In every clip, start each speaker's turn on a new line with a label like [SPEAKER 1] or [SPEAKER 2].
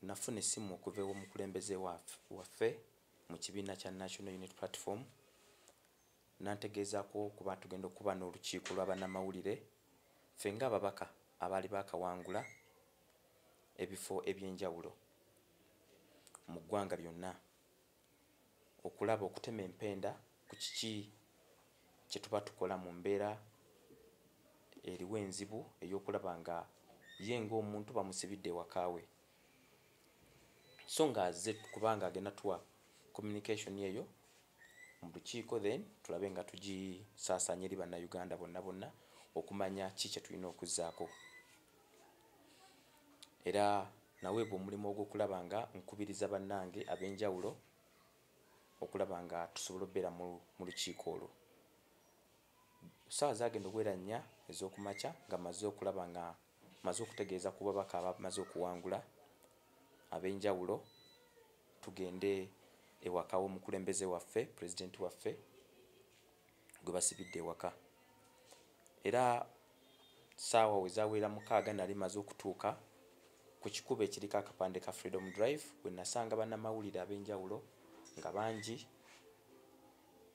[SPEAKER 1] nafuna essimu okuva ew'omukulembeze waffe mu kibiina kya National Unity Platform nantegeezaako kuba tugenda okuba n'olukiiko lw'abannamawulire ffe ng'ababaka abaali baakawangula ebifo eby'enjawulo mu ggwanga lyonna okulaba okutema empenda ku kiki kye tuba tukola mu mbeera eriwo enzibu ey'okulaba nga ye ng'omuntu bamusibidde ewakaawe so ng'azze kubanga agenda tuwa communication eyo mu lukiiko then tulabe nga tugisaasaanya eri bannayuganda bonna bonna okumanya ki kye tulina okuzzaako era naweebwa omulimu ogw'okulaba nga nkubiriza bannange ab'enjawulo okulaba nga tusobola obbeera mu lukiiko olwo ssaawa zaagenda okuwera 4 ez'okumakya nga maze okulaba nga maze okutegeeza ku babaka abamaze okuwangula ab'enjawulo tugende ewaka w'omukulembeze waffe pulezidenti waffe gwe basibidde ewaka era ssaawa we zaawera 6 nali maze okutuuka ku kikubo ekiriko akapande ka Freedom Drive we nasanga bannamawulire ab'enjawulo nga bangi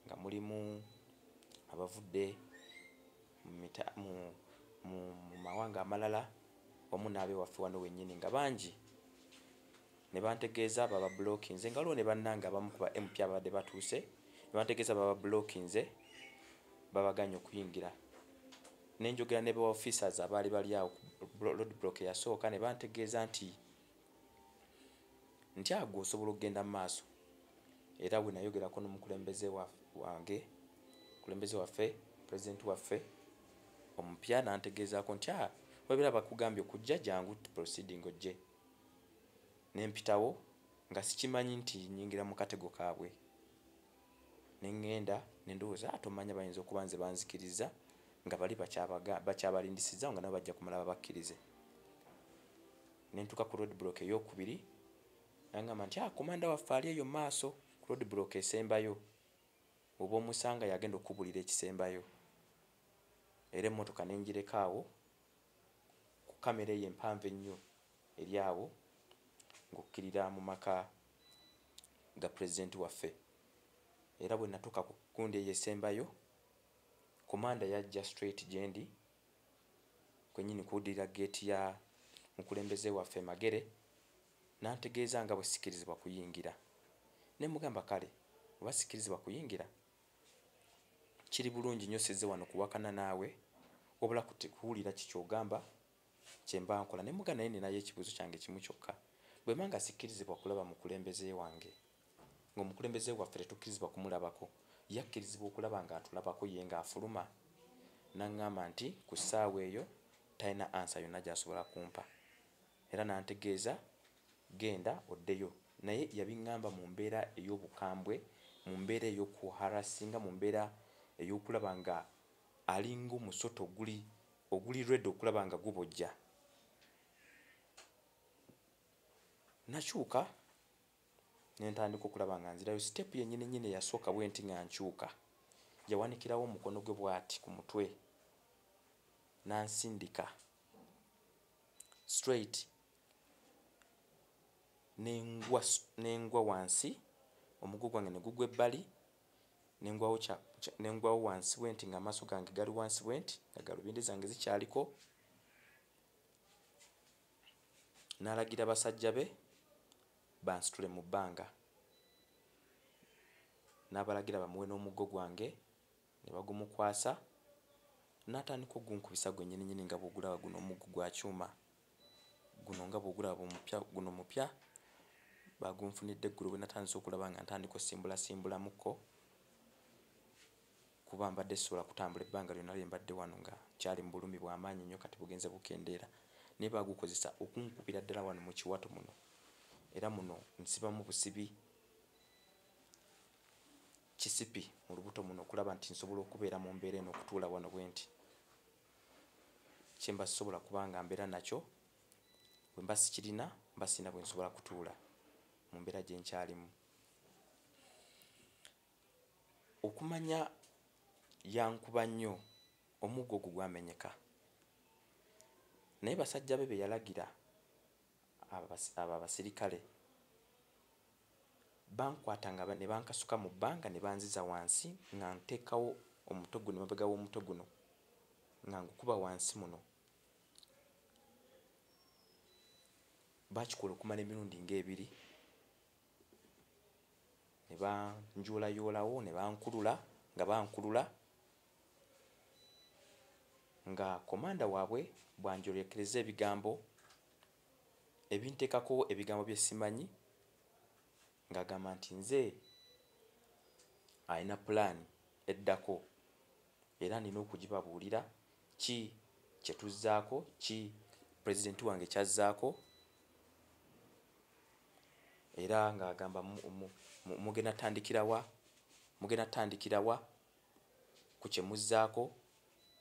[SPEAKER 1] nga mulimu abavudde mu mawanga amalala wamu n'abewaffe wano wennyini nga bangi ne bantegeeza baba blockinze nga waliwo ne bannange abamu ku ba MP abadde batuuse ne bantegeeza baba blockinze babaganye okuyingira ne njogera ne ba officers abaali bali awo road block eyasooka ne bantegeeza nti agwo osobola okugenda mu maaso era we nayogerako n'omukulembeze wange omukulembeze waffe pulezidenti waffe omupya nantegeezaako nti webera bakugambye okujja jangu proceeding ojje nempitawo nga sikimanyi nti nyingira mu katego kaabwe neŋŋenda ne ndowooza tomanya bayinza okuba nze banzikiriza nga bali bakyabalindisizza nga nabo bajja kumala babakkirize ne ntuuka ku road block ey'okubiri nangamba nti komanda waffe ali eyo maaso ku road block esembayo oba omusanga yagenda okubulira ekisembayo era emmotoka n'engireka awo ku kamera eyo empanvu ennyo eri awo ng'okkirira mu maka ga pulezidenti waffe era bwe natuuka ku gundi eyo esembayo komanda yajja straight gye ndi kwennyini kuwulirira geeti ya mukulembeze waffe Magere nantegeeza nga bwe sikirizibwa kuyingira ne mugamba kale oba sikirizibwa kuyingira kiri bulungi nnyo sizze wano kuwakana naawe wabula kuwulira kikyogamba kye mba nkola ne mugamba naye ninayo ekibuuzo kyange kimu kyokka bwe manga sikkirizibwa kulaba mukulembeze wange ng'omukulembeze waffe tetukkirizibwa kumulabako yakkirizibwa okulaba nga atulabako ye ng'afuluma n'aŋŋamba nti ku ssaawa eyo talina ansa yonna gy'asobola kumpa era nantegeeza genda oddeyo naye yabiŋŋamba mu mbeera ey'obukambwe mu mbeera ey'okuharasinga mu mbeera ey'okulaba nga alinga omusota oguli ready okulaba nga gubojja nakyuka nentandika okulaba nga nzirayo step yennyini eyasooka bwe nti nga nkyuka yawanikirawo omukono gwe bw'ati ku mutwe nansindika straight nengwa wansi omuggo gwange ne gugwa ebbali nengwawo wansi bwenti nga amaaso gange gali wansi bwenti nga galubindi zange zikyaliko n'alagira basajja be bansitule mu bbanga n'abalagira bamuwe n'omuggo gwange ne bagumukwasa n'atandika ogunkubisa gwennyini nga bw'ogulaba guno omuggo gwa kyuma guno nga bw'ogulaba guno mupya bagunfunidde eggulu bwe natandise okulaba nga ntandika osimbulasimbulamukko kuba mbadde sisobola kutambula ebbanga lyonna lye mbadde wano nga kyali mu bulumi bw'amaanyi nnyo kati bugenze bukendeera naye baagukozesa okunkubira ddala wano mu kiwato muno era muno nsibamu busibi kisipi mu lubuto muno okulaba nti nsobola okubeera mu mbeera eno okutuula wano bwenti kyemba sisobola kubanga mbeera nakyo bwe mba sikirina mba sirina bwe nsobola kutuula mu mbeera gye nkyalimu okumanya yankuba nnyo omuggo ogwo gwamenyeka naye basajja be yalagira abasirikale bankwata nga ne bankasuka mu bbanga ne banziza wansi nga nteekawo omutwe guno emabega w'omutwe guno nga ngukuba wansi muno. Bakikola okumala emirundi ng'ebiri ne banjuulayoolawo ne bankulula nga komanda waabwe bwanjolekereza ebigambo ebinteekako ebigambo bye simanyi ng'agamba nti nze alina pulaani eddako era nina okugibabuulira ki kye tuzzaako, ki pulezidenti wange kyazzaako, era ng'agamba mugenda tandikira wa ku kye muzzaako,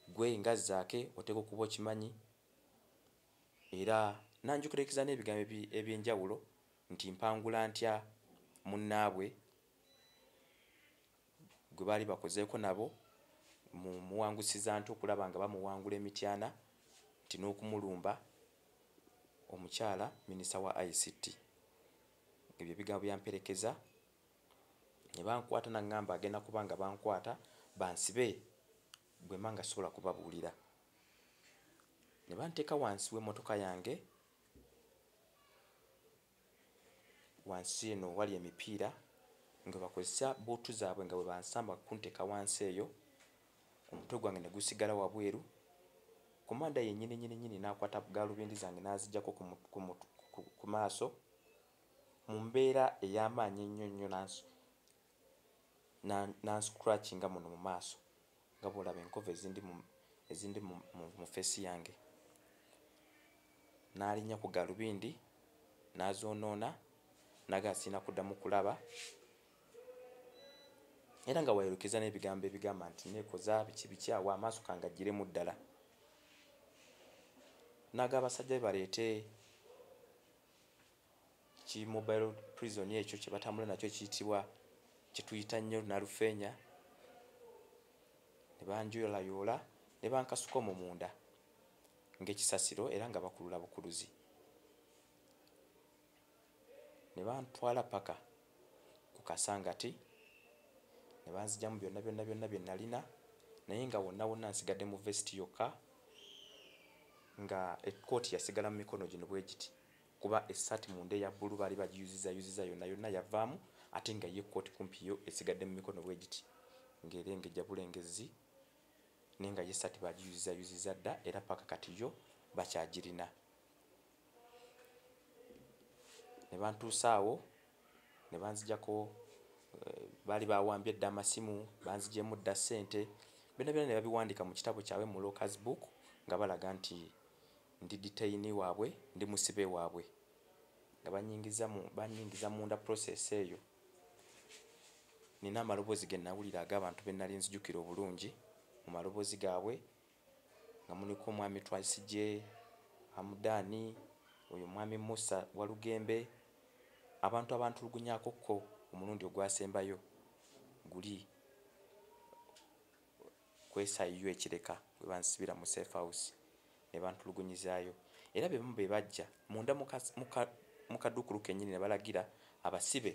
[SPEAKER 1] gwe nga zzaake oteeka okuba okimanyi. Era nanjukiriza n'ebigambo eby'enjawulo nti mpangula ntya munnaabwe gwe baali bakozeeko nabo muwangusiza nti okulaba nga bamuwangula emityana nti n'okumulumba omukyala minisita wa ICT. Ebyo ebigambo byamperekeza ne bankwata naŋŋamba agenda kuba nga bankwata bansibe bwe mba nga sobola kubabuulira. Ne banteeka wansi w'emmotoka yange, wansi eno wali emipiira nga bakozesa bootu zaabwe nga bwe bansamba kunteeka wansi eyo, omutwe gwange ne gusigala wabweru. Komanda yennyini n'akwata gaalubindi zange n'aziggyako ku maaso mu mbeera ey'amaanyi ennyo nanscratchinga muno mu maaso nga bw'olaba enkovu ezindi mu feesi yange. N'alinnya ku gaalubindi n'azoonoona naga sirina kuddamu kulaba, era nga wayolekeza n'ebigambo ebigamba nti neekoza biki awo amaaso kangagiremu ddala. Naga abasajja be baleete ki mobile prison ekyo kye batambula nakyo kiyitibwa kye tuyita nnyo nalufeenya, ne banjoolayoola ne bankasuka omwo munda ng'ekisasiro era nga bakulula bukuluzi. Ne bantwala paka ku kasangati ne banziggyamu byonna bye nalina, naye nga wonna nsigadde mu vesiti yokka, nga ekkooti yasigala mu mikono gino bwe giti kuba essaati munda eya bbulu baali bagiyuzizza yonna yavaamu, ate nga ye ekkooti kumpi yo esigadde mu mikono bwe giti ng'erengejja bulengezzi, naye nga ye essaati bagiyuzizza dda era paka kati yo bakyagirina. Ne bantuusa awo ne banziggyako baali bawambye dda amasimu, banziggyemu dda ssente, byonna ne babiwandiika mu kitabo kyabwe mu Locker's book nga balaga nti ndi detainee waabwe, ndi musibe waabwe, nga bannyingiza munda process eyo. Nina amaloboozi ge nawulira ag'abantu be nnali nzijukira obulungi mu maloboozi gaabwe nga muliko omwami Twasigye, Hamudani, oyo omwami Musa Walugembe, abantu abantulugunyaakokko omulundi ogwasembayo guli kwesaayiyo ekireka bwe bansibira mu safe house ne bantulugunyizaayo. Era be bamu be bajja munda mu kaduukulu kennyini ne balagira abasibe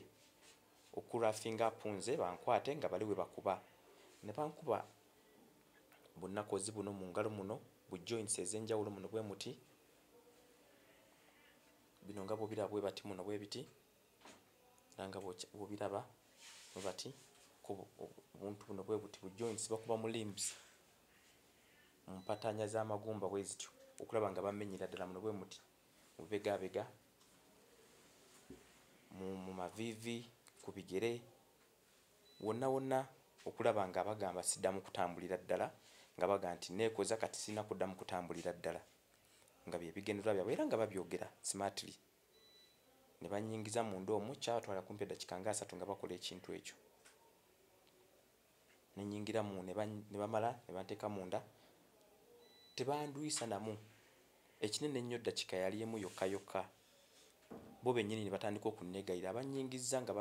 [SPEAKER 1] okurafinga apunze bankwate nga bali we bakuba. Ne bankuba bunnakozi buno mu ngalo muno, bu joints ez'enjawulo muno bwe muti, bino nga bw'obiraba bwe bati muno bwe biti, era nga bw'obiraba bwe bati obuntu buno bwe buti bu joints bakuba mu limbs, mu mpataanya z'amagumba bwe zityo okulaba nga bamenyera ddala muno bwe muti, mu bibegaabega, mu maviivi, ku bigere, wonna okulaba nga bagamba siddamu kutambulira ddala, nga baga nti neekoza kati sirina kuddamu kutambulira ddala, nga bye bigendererwa byabwe era nga babyogera smartly. Ne bannyingiza munda omwo, kyabatwala kumpi eddakiika nga 3 nga bakola ekintu ekyo. Ne nnyingiramu ne bamala ne banteeka munda, tebandwisa namu, ekinene ennyo eddakiika yali emu yokka. Bo bennyini ne batandika okunneegayira, abannyingizza nga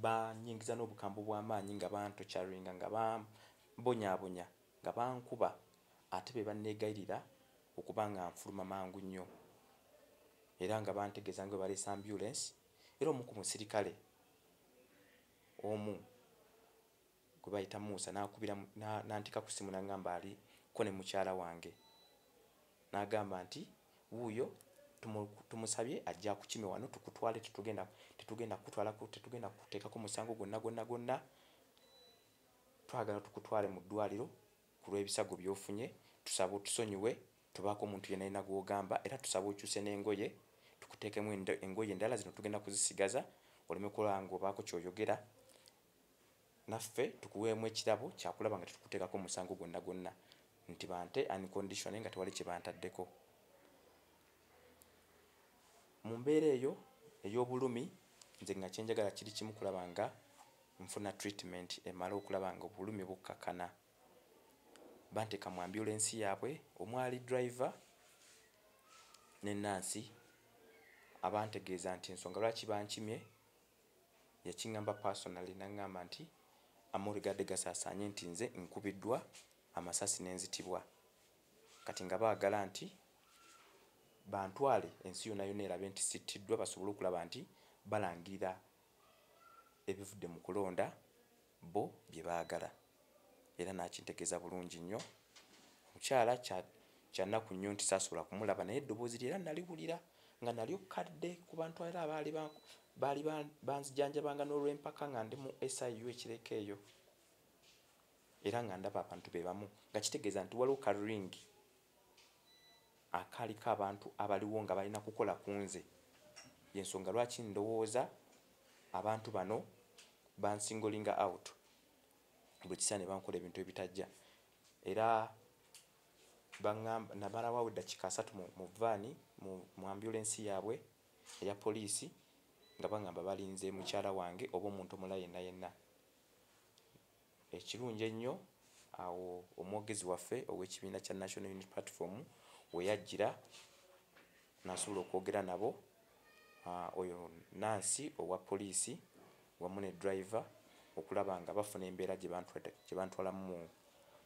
[SPEAKER 1] bannyingiza n'obukambo bw'amaanyi nga bantokyaringa, nga bambonyaabonya, nga bankuba, ate be banneegayirira okuba nga nfuluma mangu nnyo. era nga bantegeeza nga baleese ambulance era omu ku musirikale omu gwe bayita Musa n'akubira n'antika ku ssimu n'agamba aliko ne mukyala wange n'agamba nti wuuyo tumusabye ajja kukime wano tukutwale tetugenda kuteekako musango gwonna twagala tukutwale mu ddwaliro ku lw'ebisago by'ofunye tusaba otusonyiwe tubaako omuntu yenna alina gw'ogamba era tusaba okyuse n'engoye tukuteekemu engoye endala zino tugenda kuzisigaza oleme kulaba ng'obaako ky'oyogera naffe tukuweemu ekirabo kyakulaba nga tetukuteekako musango gwonna nti bante unconditional nga tewali kye bantaddeko. Mu mbeera eyo ey'obulumi nze nga kyenjagala kiri kimu kulaba nga nfuna treatment emala okulaba nga obulumi bukkakana. Banteeka mu ambulance yaabwe omwali driver ne nansi abantegeeza nti ensonga lwaki bankimye yakiŋŋamba personally n'aŋŋamba nti amawulire gadde gasaasaanye nti nze nkubiddwa amasasi n'enzitibwa kati nga baagala nti bantwale ensi yonna erabe nti sittiddwa basobole okulaba nti balangirira ebivudde mu kulonda bo bye baagala era n'akintegeeza bulungi nnyo. Mukyala kyannaku nnyo nti saasobola kumulaba naye eddoboozi lye era naliwulira nga nalyo kadde ku bantu era baali banzijanjabanga n'olw'empaka nga ndi mu SIU ekireka eyo era nga ndaba abantu be bamu nga kitegeeza nti waliwo ka ring akaliko abantu abaliwo nga balina kukola ku nze yensonga lwaki ndowooza abantu bano bansingolinga out buli kiseera ne bankola ebintu ebitajja era baŋŋamba nabalawo eddakiika 3 mu vaani mu ambulance yaabwe eya poliisi nga baŋŋamba balinze mukyala wange oba omuntu omulala yenna. Ekirungi ennyo awo omwogezi waffe ow'ekibiina kya National Unity Platform we yajjira n'asobola okwogera nabo oyo nansi owa poliisi wamu ne driver okulaba nga bafuna embeera gye bantwalamu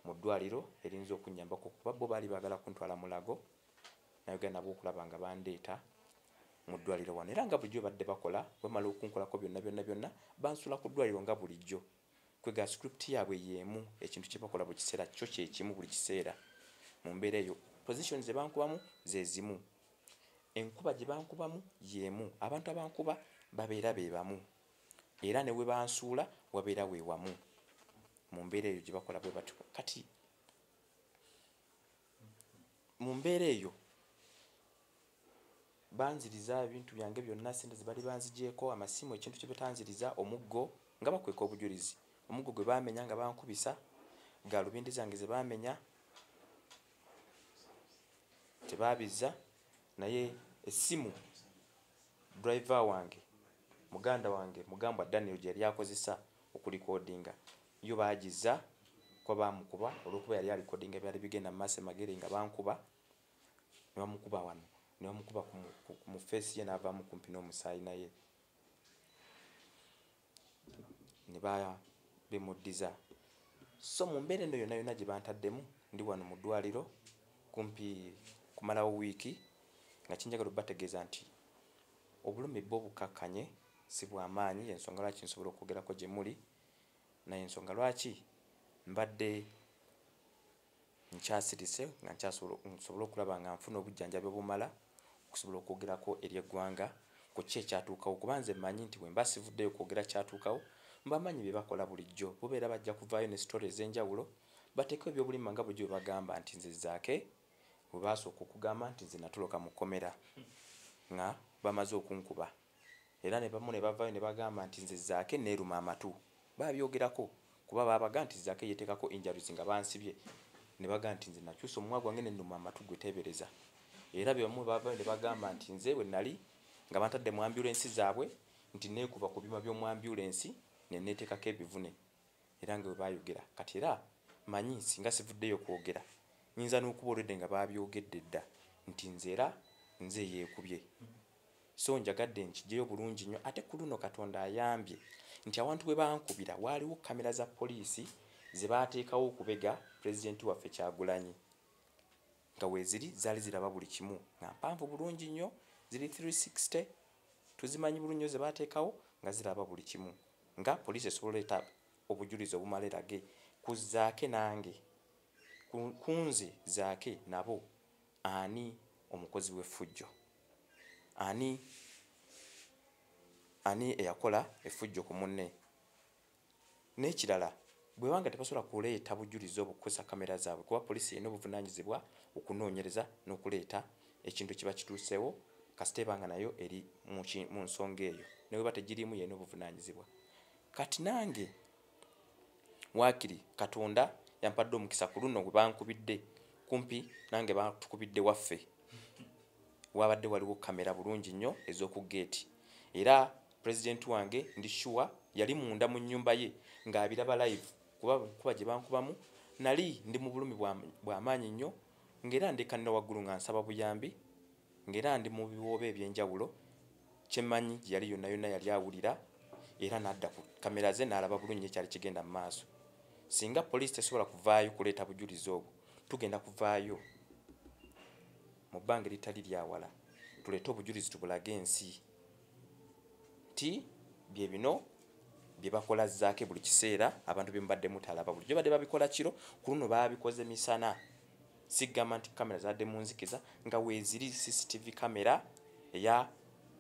[SPEAKER 1] mu ddwaliro erinza okunnyambako kuba bo baali baagala kuntwala Mulago nayogera nabo okulaba nga bandeeta mu ddwaliro wano era nga bulijjo badde bakola bamala okunkolako byonna bansula ku ddwaliro nga bulijjo kwega script yaabwe yeemu ekintu kye bakola buli kiseera kyo kyekimu buli kiseera mu mbeera eyo position ze bankubamu ze zimu enkuba gye bankubamu yeemu abantu abankuba babeera be bamu era ne we bansuula wabeera we wamu mu mbeera eyo gye bakola bwe batyo kati mu mbeera eyo banziriza ebintu byange byonna sente ze bali banzigyeko amasimu ekintu kye batanziriza omuggo nga bakweka obujulizi omuggo gwe baamenya nga bankubisa galubindi zange ze baamenya tebabizza naye essimu driver wange muganda wange mugambwa Daniel gye yali akozesa okulikodinga yo baagizza kwa bamukuba olw'okuba yali alikodinga byali bigenda mu maaso magere nga bankuba ne bamukuba wano ne bamukuba mu face ye n'avaamu kumpi n'omusaayi naye ne bemuddiza. So mu mbeera eno yonna gye bantaddemu ndi wano mu ddwaliro kumpi kumalawo wiiki nga kinjagala bategeeza nti obulumi bwo bukakkanye si bw'amaanyi ensonga lwaki nsobola okwogerako gye muli naye ensonga lwaki mbadde nkyasirise nga nsobola okulaba nga nfuna obujjanjabi obumala okusobola okwogerako eri eggwanga ku ki ekyatuukawo kuba nze mmanyi nti bwe mba sivuddeyo kwogera kyatuukawo mbamanyi bye bakola bulijjo bubeera bajja kuvaayo ne story ez'enjawulo bateekeo ebyobulimi nga bulijjo bwe bagamba nti nze zaake bwe baasooka okugamba nti nze natoloka mu kkomera nga bamaze okunkuba era ne bamu ne bavaayo ne bagamba nti nze zaake neeruma amatu babyogerako kuba baabaga nti zaake yeeteekako injuries nga bansibye ne bagamba nti nze nakyusa omumwa gwange ne nnuma amatu gwe teebereza era be bamu bavaayo ne bagamba nti nze bwe nali nga bantadde mu ambulance zaabwe nti neekuba ku byuma by'omu ambulance ne neeteekako ebivune era nga bwe baayogera kati era manyi singa sivuddeyo kwogera nyinza n'okuba olwedde nga baabyogedde dda nti nze era nze yeekubye so njagadde nkiggyeyo bulungi nnyo ate ku luno Katonda ayambye nti abantu bwe bankubira waaliwo kamera za poliisi ze baateekawo okubega pulezidenti waffe Kyagulanyi nga weeziri zaali ziraba buli kimu nga mpanvu bulungi nnyo ziri 360 tuzimanyi bulungi ze bateekawo nga ziraba buli kimu nga poliisi esobola eta obujulizi obumala erage ku Zaake nange kunze Zaake nabo ani omukozi w'effujjo ani eyakola effujjo ku munne n'ekirala bwe banga tebasobola kuleeta bujulizi obukozesa kamera zaabwe kuba poliisi erina obuvunaanyizibwa okunoonyereza n'okuleeta ekintu kiba kituuseewo kasita ebanga nayo eri mu nsonga eyo ne bweba tegiriimu yerina obuvunaanyizibwa kati nange waakiri Katonda yampadde omukisa ku luno bwe bankubidde kumpi nange batukubidde waffe wabadde waliwo kamera bulungi nnyo ez'oku geeti era pulezidenti wange ndi sure yali munda mu nnyumba ye ng'abiraba live kuba gye bankubamu nali ndi mu bulumi bw'amaanyi nnyo ng'era ndekanira waggulu nga nsaba buyambi ng'era ndi mu biwoobe eby'enjawulo kyemmanyi gye yali yonna yonna yali awulira era n'adda ku kamera ze n'alaba bulungi ekyali kigenda mu maaso singa poliisi tesobola kuvaayo kuleeta bujulizi obwo tugenda kuvaayo mu bbanga eritali lyawala tuleete obujulizi tubulage ensi ti bye bino bye bakola Zaake buli kiseera abantu bye mubadde mutalaba bulijjo badde babikola kiro ku luno baabikoze misana sigamba nti kamera zadde mu nzikiza nga weeziri CCTV kamera eya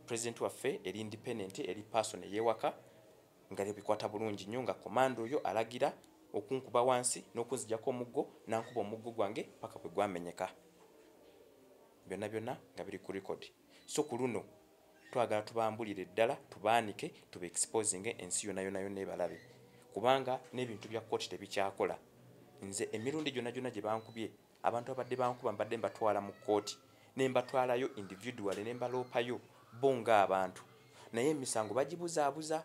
[SPEAKER 1] president waffe eri independent eri person eyewaka nga bikwata bulungi nnyo nga komando oyo alagira okunkuba wansi n'okunzijjako omuggo nankuba omuggo gwange paka bwe gwamenyeka byonna nga biri ku record so ku luno twagala tubambulire ddala tubaanike tube exposing ensi yonna ebalabe kubanga n'ebintu bya kkooti tebikyakola nze emirundi gyonna gye bankubye abantu abadde bankuba mbadde mbatwala mu kkooti ne mbatwalayo individual ne mbaloopayo bo ng'abantu naye emisango bagibuzaabuza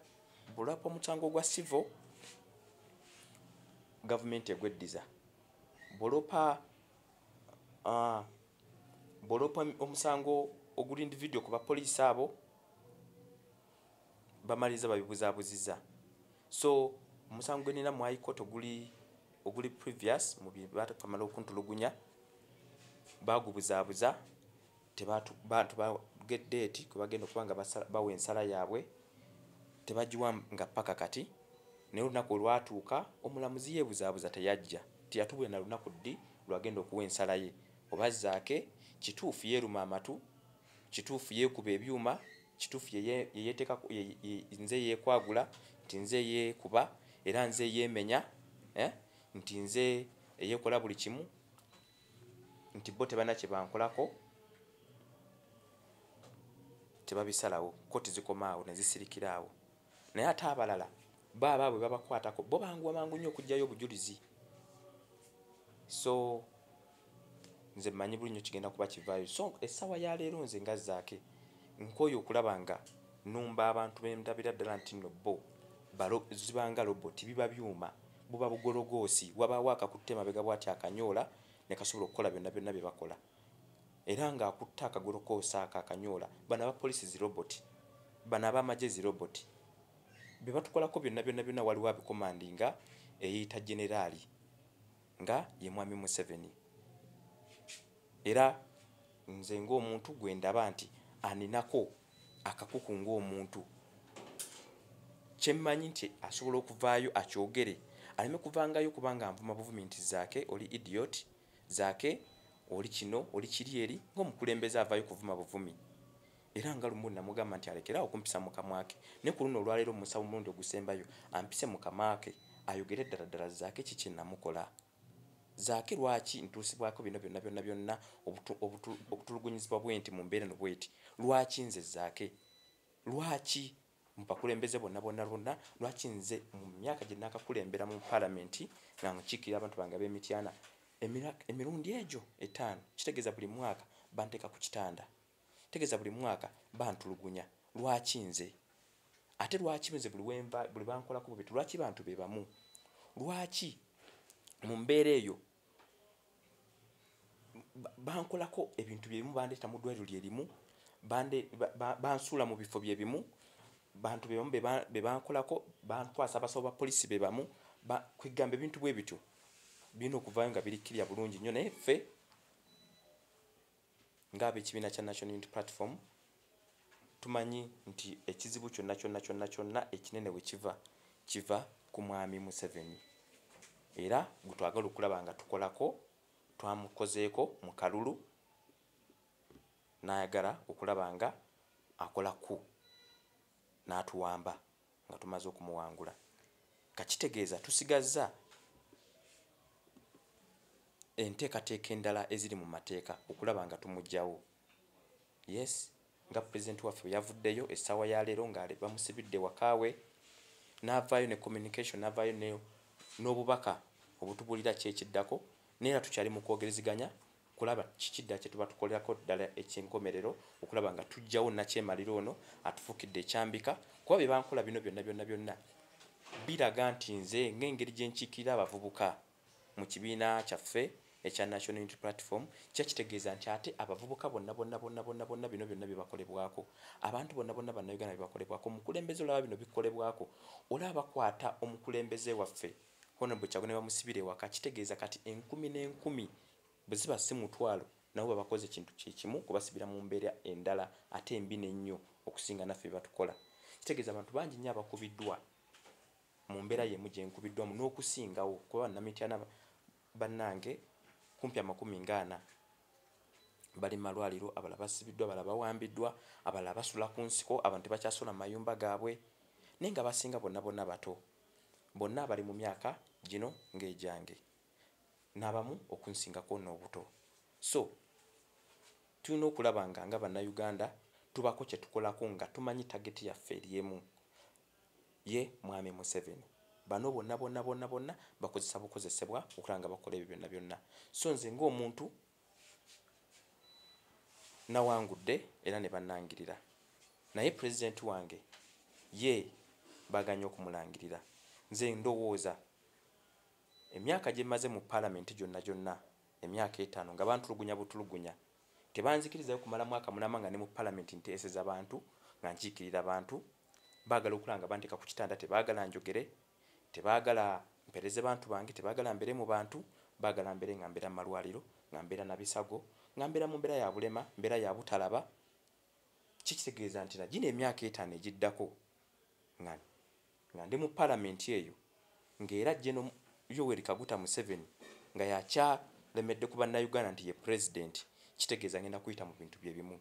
[SPEAKER 1] bulapa omusango gwa civil gavumenti egweddiza bolopa omusango oguli individual ku bapoliisi abo bamaliza babibuzaabuziza so omusango gwe nina mu high court oguli previous mu bakamala okuntulugunya bagubuzaabuza bantu get date kwe bagenda okuba nga bawa ensala yaabwe tebagiwa nga paka kati naye olunaku olwatuuka omulamuzi yeebuzaabuza teyajja tiyatubwe na lunaku ddi lwagenda okuwa ensala ye oba Zaake kituufu yeeruma amatu kituufu yeekuba ebyuma kituufu yeyeteeka nze yeekwagula nti nze yeekuba era nze yeemenya nti nze eyeekola buli kimu nti bo tebana kye bankolako tebabisalawo kkooti zikomaawo ne zisirikiraawo naye ate abalala bwe babakwatako bo banguwa mangu nnyo okugyayo obujulizi so nze mmanyi buli nnyo kigenda kuba kivaayo so essaawa ya leero nze nga Zaake nkooye okulaba nga numba abantu bendabira ddala nti nno bo zibanga roboti biba byuma buba bugologoosi wabaawo akakutte emabega bw'ati akanyoola ne kasobola okukola byonna bye bakola era ng'akutte akagolokoosi akanyoola bano abapoliisi ziroboti bano ab'amagye ziroboti bye batukolako byonna waliwo abikomandinga eyita generaali nga ye mwami Museveni era nze ng'omuntu gwe ndaba nti aninako akakuku ng'omuntu kyemmanyi nti asobola okuvaayo akyogere aleme kuvangayo kubanga nvuma buvumi nti Zaake oli idiot Zaake oli kino oli kiri eri ng'omukulembeze avaayo kuvuma buvumi era nga lumu namugamba nti alekerawo okumpisa mu kamwa ke ne ku luno olwaleero musawo mulundi ogusembayo ampise mu kamwa ke ayogere ddala Zaake kiki namukola Zaake lwaki ntuusibwako bino byonna obutulugunyizibwa bwenti mu mbeera no bweti lwaki nze Zaake lwaki mubakulembeze bonna lwaki nze mu myaka gye nakakulembera mu palamenti nga nkiikirira abantu bange ab'emityana emirundi egyo 5 kitegeeza buli mwaka banteeka ku kitanda tegeeza buli mwaka bantulugunya lwaki nze ate lwaki nze buli bankolako bwebitu lwaki bantu be bamu lwaki mu mbeera eyo bankolako ebintu byebimu bandeeta mu ddwaliro lyerimu bansuula mu bifo byebimu bantu bebamu be bankolako bankwasa abasawo ba poliisi be bamu kwegamba ebintu bwe bityo birina okuvaayo nga birikkirya bulungi nnyo naye ffe ng'ab'ekibiina kya National Unity Platform tumanyi nti ekizibu kyonna ekinene we kiva ku mwami Museveni era gwe twagala okulaba nga tukolako twamukozeeko mu kalulu n'ayagala okulaba nga akolaku n'atuwamba nga tumaze okumuwangula. Kakitegeeza tusigazza enteekateeka endala eziri mu mateeka okulaba nga tumuggyawo. Yes, nga pulezidenti waffe bwe yavuddeyo essaawa ya leero nga bamusibidde wakaawe n'avaayo ne communication n'avaayo n'obubaka obutubulira kyekiddako naye era tukyali mu kwogereziganya kulaba kiki ddala kye tuba tukolerako ddala eky'enkomerero okulaba nga tuggyawo nakyemalira ono atufuukidde ekyambika kuba bye bankola bino byonna biraga nti nze ng'engeri gye nkiikirira abavubuka mu kibiina kyaffe ekya National Unity Platform kitegeeza nti ate abavubuka bonna bino byonna bibakolebwako abantu bonna bannayuganda bibakolebwako omukulembeze olaba bino bikolebwako olaba bakwata omukulembeze waffe Honorable Kyagulanyi bamusibire waka kitegeeza kati 10,000 bwe ziba si mutwalo nabo babakoze ekintu kyekimu kubasibira mu mbeera endala ate embi nnyo okusinga naffe batukola. Kitegeeza abantu bangi nnyo abakubiddwa mu mbeera yemu gye nkubiddwamu n'okusingawo kuba Namityana bannange kumpi 40 bali mu malwaliro, abalala basibiddwa, abalala bawambiddwa, abalala basula ku nsiko, abantu tebakyasula mu mayumba gaabwe naye nga basinga bonna bato bonna bali mu myaka gino ng'egyange n'abamu okunsingako n'obuto. So tulina okulaba nga bannayuganda tubako kye tukolako nga tumanyi tageti yaffe eryemu ye mwami Museveni. Bano bonna bakozesa bukozesebwa okulaba nga bakola ebyo byonna. So nze ng'omuntu nawangudde era ne bannangirira naye pulezidenti wange ye baganya okumulangirira. Nze ndowooza emyaka gye maze mu paalamenti gyonna emyaka 5 nga bantulugunya butulugunya tebanzikirizayo kumala mwaka mulama nga ne mu paalamenti nteeseza abantu nga nkiikirira abantu baagala okulanga banteeka ku kitanda tebaagala njogere tebaagala mpereze bantu bange tebaagala mbere mu bantu baagala mbere nga mbeera mu malwaliro nga mbeera na bisago nga mbeera mu mbeera ya bulema mbeera ya butalaba. Kitegeeza nti na gino emyaka 5 egiddako nga ndi mu paalamenti eyo ng'era General Yoweri Kaguta Museveni nga yakyalemedde ku bannayuganda nti ye pulezidenti kitegeeza ngenda kuyita mu bintu bye bimu.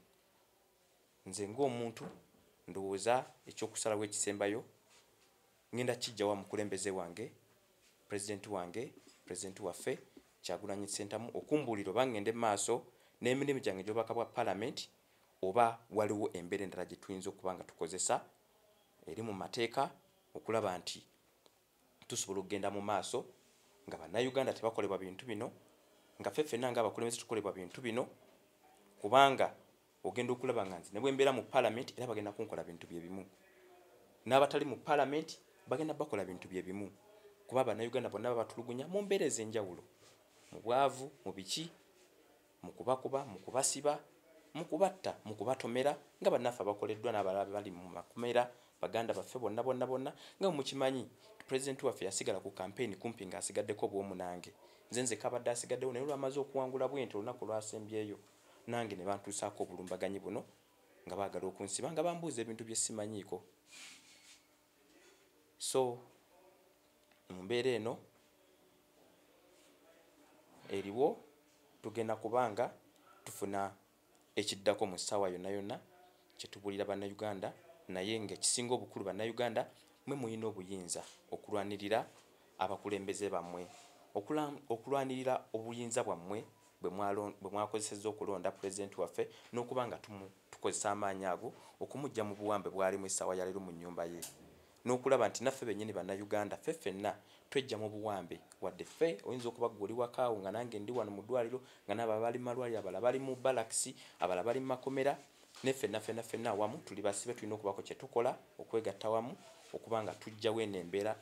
[SPEAKER 1] Nze ng'omuntu ndowooza ekyokusalawo ekisembayo ngenda kijjawa mukulembeze wange pulezidenti waffe Kyagulanyi Ssentamu okumbuulira oba ngende maaso n'emirimu gyange gy'obubaka bwa paalamenti oba waliwo embeera endala gye tuyinza okuba nga tukozesa eri mu mateeka okulaba nti tusobola okugenda mu maaso nga bannayuganda tebakolebwa bintu bino nga ffe ffenna nga abakulembeze tukolebwa bintu bino kubanga ogenda okulaba nga nze ne bwe mbeera mu paalamenti era bagenda kunkola bintu bye bimu n'abatali mu paalamenti bagenda bakola bintu bye bimu kuba bannayuganda bonna babatulugunya mu mbeera ez'enjawulo mu bwavu mu biki mu kubakuba mu kubasiba mu kubatta mu kubatomera nga bannaffe abakoleddwa n'abalala bali mu makomera baganda baffe bonna nga mukimanyi pulezidenti waffe yasigala ku campaign kumpi ng'asigaddeko obw'omunange nze kabadde asigaddewo naye lwamaze okuwangula bwente olunaku lwasembyeyo nange ne bantuusaako obulumbaganyi buno nga baagala okunsiba nga bambuuza ebintu bye simanyiiko. So mu mbeera eno eriwo tugenda kubanga tufuna ekiddako mu ssaawa yonna kye tubulira bannayuganda naye ng'ekisinga obukulu bannayuganda mwe muyina obuyinza okulwanirira abakulembeze bammwe okulwanirira obuyinza bwammwe bwe mwakozesezza okulonda pulezidenti waffe n'okuba nga tukozesa amaanyi ago okumuggya mu buwambe bwalimu essaawa ya leero mu nnyumba ye n'okulaba nti naffe bennyini bannayuganda ffe ffenna twejja mu buwambe wadde ffe oyinza okuba gwe oli wakaawo nga nange ndi wano mu ddwaliro nga n'abalala bali mu malwaliro abalala bali mu balakisi abalala bali mu makomera ne ffenna awamu tuli basibe tulina okubako kye tukola okwegatta wamu okuba nga tuggyawo eno embeera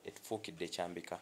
[SPEAKER 1] etufuukidde ekyambika.